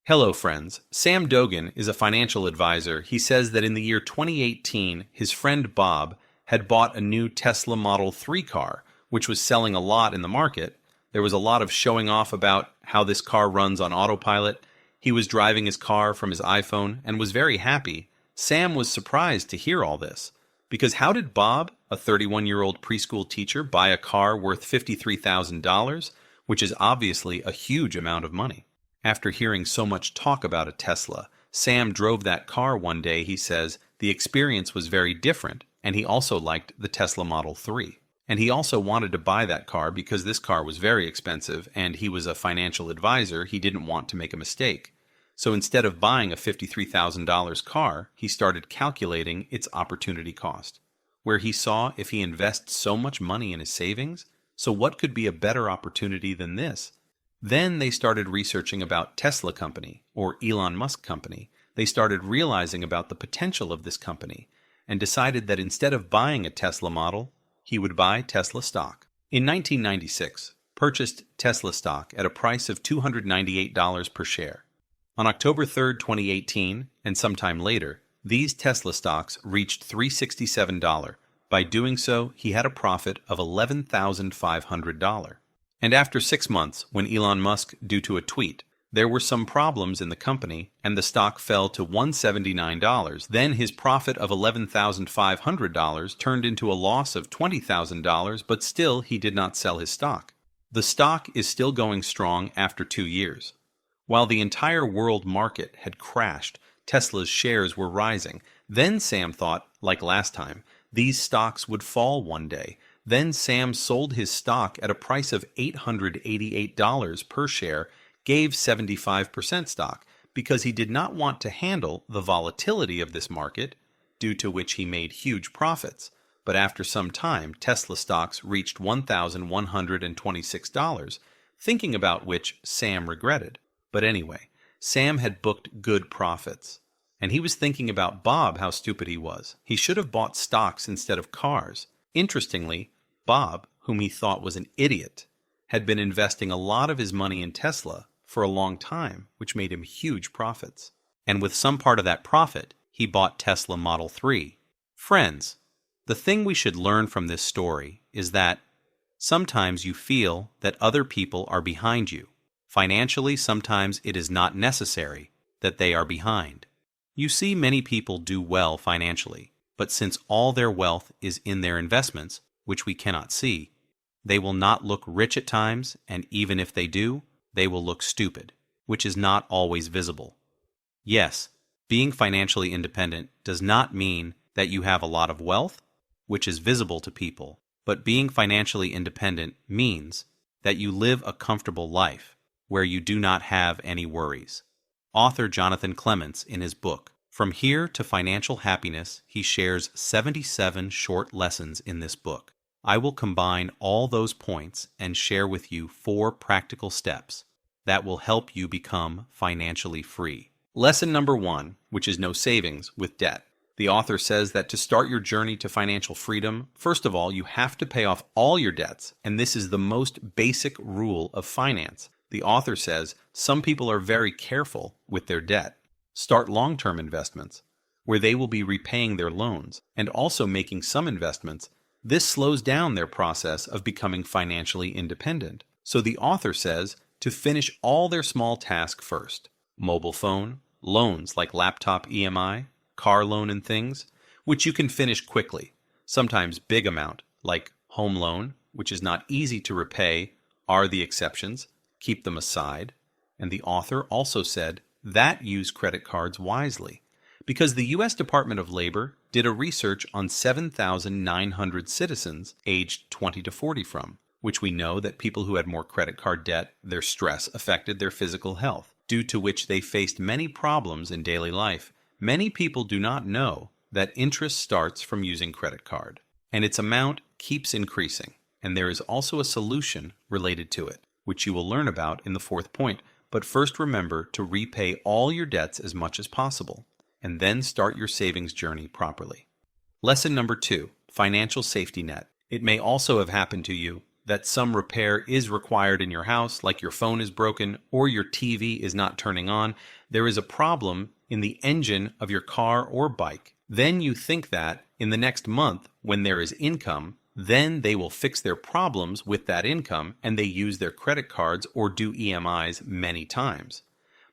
Hello, friends. Sam Dogan is a financial advisor. He says that in the year 2018, his friend Bob had bought a new Tesla Model 3 car, which was selling a lot in the market. There was a lot of showing off about how this car runs on autopilot. He was driving his car from his iPhone and was very happy. Sam was surprised to hear all this, because how did Bob, a 31-year-old preschool teacher, buy a car worth $53,000, which is obviously a huge amount of money? After hearing so much talk about a Tesla, Sam drove that car one day. He says the experience was very different, and he also liked the Tesla Model 3. And he also wanted to buy that car because this car was very expensive, and he was a financial advisor. He didn't want to make a mistake. So instead of buying a $53,000 car, he started calculating its opportunity cost, where he saw if he invests so much money in his savings, so what could be a better opportunity than this? Then they started researching about Tesla Company, or Elon Musk Company. They started realizing about the potential of this company and decided that instead of buying a Tesla model, he would buy Tesla stock. In 1996, purchased Tesla stock at a price of $298 per share. On October 3, 2018, and sometime later, these Tesla stocks reached $367. By doing so, he had a profit of $11,500. And after 6 months, when Elon Musk, due to a tweet, there were some problems in the company and the stock fell to $179, then his profit of $11,500 turned into a loss of $20,000, but still he did not sell his stock. The stock is still going strong after 2 years. While the entire world market had crashed, Tesla's shares were rising. Then Sam thought, like last time, these stocks would fall one day. Then Sam sold his stock at a price of $888 per share, gave 75% stock, because he did not want to handle the volatility of this market, due to which he made huge profits. But after some time, Tesla stocks reached $1,126, thinking about which Sam regretted. But anyway, Sam had booked good profits. And he was thinking about Bob, how stupid he was. He should have bought stocks instead of cars. Interestingly, Bob, whom he thought was an idiot, had been investing a lot of his money in Tesla for a long time, which made him huge profits. And with some part of that profit, he bought Tesla Model 3. Friends, the thing we should learn from this story is that sometimes you feel that other people are behind you. Financially, sometimes it is not necessary that they are behind. You see many people do well financially, but since all their wealth is in their investments, which we cannot see, they will not look rich at times, and even if they do, they will look stupid, which is not always visible. Yes, being financially independent does not mean that you have a lot of wealth, which is visible to people, but being financially independent means that you live a comfortable life where you do not have any worries. Author Jonathan Clements, in his book, From Here to Financial Happiness, he shares 77 short lessons in this book. I will combine all those points and share with you 4 practical steps that will help you become financially free. Lesson number 1, which is no savings with debt. The author says that to start your journey to financial freedom, first of all, you have to pay off all your debts, and this is the most basic rule of finance. The author says some people are very careful with their debt. Start long-term investments, where they will be repaying their loans, and also making some investments. This slows down their process of becoming financially independent. So the author says to finish all their small tasks first. Mobile phone, loans like laptop EMI, car loan and things, which you can finish quickly. Sometimes big amount, like home loan, which is not easy to repay, are the exceptions. Keep them aside. And the author also said that use credit cards wisely, because the U.S. Department of Labor did a research on 7,900 citizens aged 20 to 40 from, which we know that people who had more credit card debt, their stress affected their physical health, due to which they faced many problems in daily life. Many people do not know that interest starts from using credit card, and its amount keeps increasing, and there is also a solution related to it, which you will learn about in the 4th point. But first remember to repay all your debts as much as possible, and then start your savings journey properly. Lesson number 2, financial safety net. It may also have happened to you that some repair is required in your house, like your phone is broken or your TV is not turning on. There is a problem in the engine of your car or bike. Then you think that in the next month, when there is income, then they will fix their problems with that income and they use their credit cards or do EMIs many times.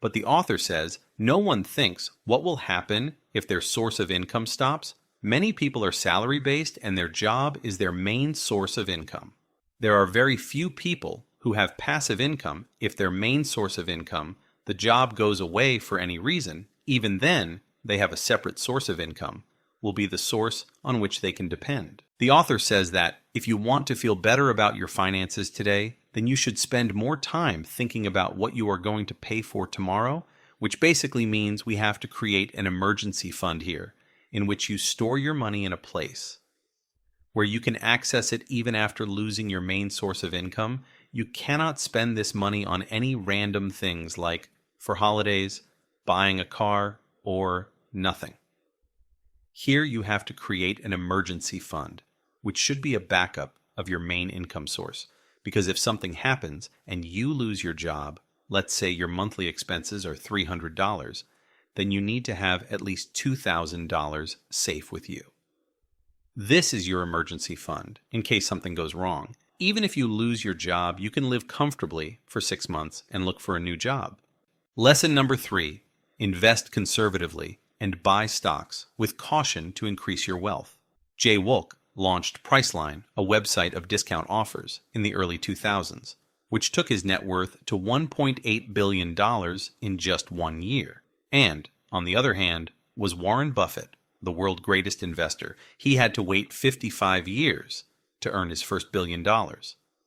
But the author says no one thinks what will happen if their source of income stops. Many people are salary-based and their job is their main source of income. There are very few people who have passive income if their main source of income, the job, goes away for any reason. Even then, they have a separate source of income, will be the source on which they can depend. The author says that if you want to feel better about your finances today, then you should spend more time thinking about what you are going to pay for tomorrow, which basically means we have to create an emergency fund here, in which you store your money in a place where you can access it even after losing your main source of income. You cannot spend this money on any random things like for holidays, buying a car, or nothing. Here you have to create an emergency fund, which should be a backup of your main income source. Because if something happens and you lose your job, let's say your monthly expenses are $300, then you need to have at least $2,000 safe with you. This is your emergency fund in case something goes wrong. Even if you lose your job, you can live comfortably for 6 months and look for a new job. Lesson number 3, invest conservatively and buy stocks with caution to increase your wealth. Jay Wolk launched Priceline, a website of discount offers, in the early 2000s, which took his net worth to $1.8 billion in just 1 year. And, on the other hand, was Warren Buffett, the world's greatest investor. He had to wait 55 years to earn his first $1 billion.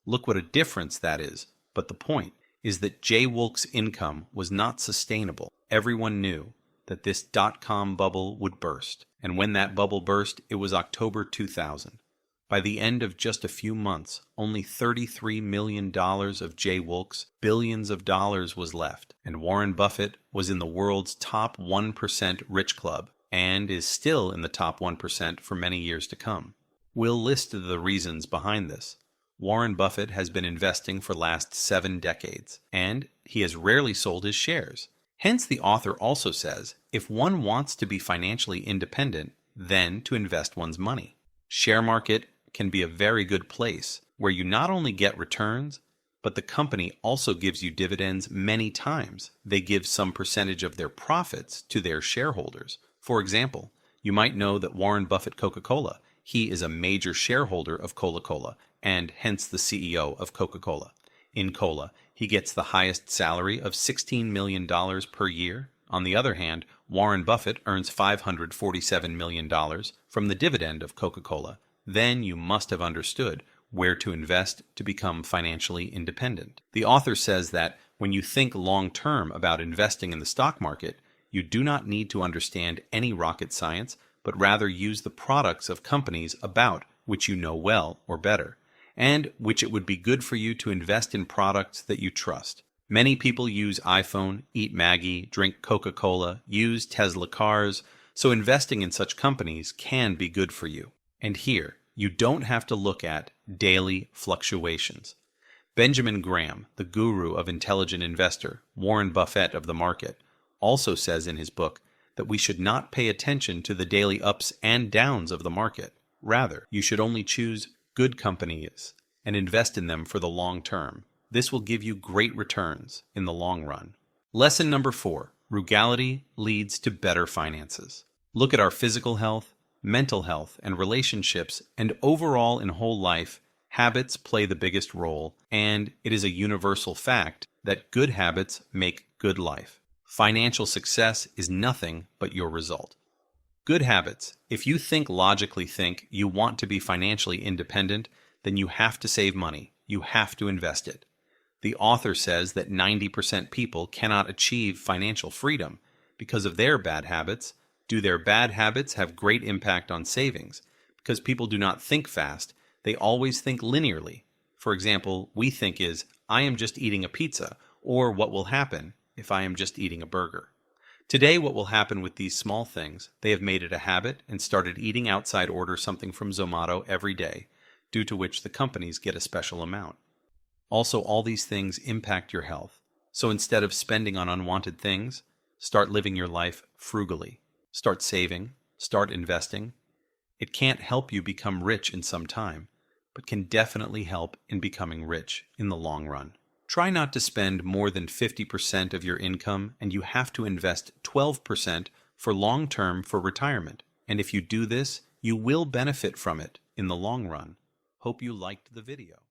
Look what a difference that is. But the point is that Jay Wolk's income was not sustainable. Everyone knew that this dot-com bubble would burst. And when that bubble burst, it was October 2000. By the end of just a few months, only $33 million of Jay Wolk's billions of dollars was left. And Warren Buffett was in the world's top 1% rich club and is still in the top 1% for many years to come. We'll list the reasons behind this. Warren Buffett has been investing for the last 7 decades, and he has rarely sold his shares. Hence, the author also says, if one wants to be financially independent, then to invest one's money. Share market can be a very good place where you not only get returns, but the company also gives you dividends many times. They give some percentage of their profits to their shareholders. For example, you might know that Warren Buffett Coca-Cola, he is a major shareholder of Coca-Cola and hence the CEO of Coca-Cola. In Cola, he gets the highest salary of $16 million per year. On the other hand, Warren Buffett earns $547 million from the dividend of Coca-Cola. Then you must have understood where to invest to become financially independent. The author says that when you think long-term about investing in the stock market, you do not need to understand any rocket science, but rather use the products of companies about which you know well or better, and which it would be good for you to invest in products that you trust. Many people use iPhone, eat Maggie, drink Coca-Cola, use Tesla cars, so investing in such companies can be good for you. And here, you don't have to look at daily fluctuations. Benjamin Graham, the guru of intelligent investor, Warren Buffett of the market, also says in his book that we should not pay attention to the daily ups and downs of the market. Rather, you should only choose good companies and invest in them for the long term. This will give you great returns in the long run. Lesson number 4, frugality leads to better finances. Look at our physical health, mental health, and relationships, and overall in whole life, habits play the biggest role, and it is a universal fact that good habits make good life. Financial success is nothing but your result. Good habits. If you logically think you want to be financially independent, then you have to save money. You have to invest it. The author says that 90% people cannot achieve financial freedom because of their bad habits. Do their bad habits have great impact on savings? Because people do not think fast, they always think linearly. For example, we think is, I am just eating a pizza, or what will happen if I am just eating a burger. Today, what will happen with these small things, they have made it a habit and started eating outside, order something from Zomato every day. due to which the companies get a special amount. Also, all these things impact your health. So instead of spending on unwanted things, start living your life frugally. Start saving, start investing. It can't help you become rich in some time, but can definitely help in becoming rich in the long run. Try not to spend more than 50% of your income, and you have to invest 12% for long-term for retirement. And if you do this, you will benefit from it in the long run. Hope you liked the video.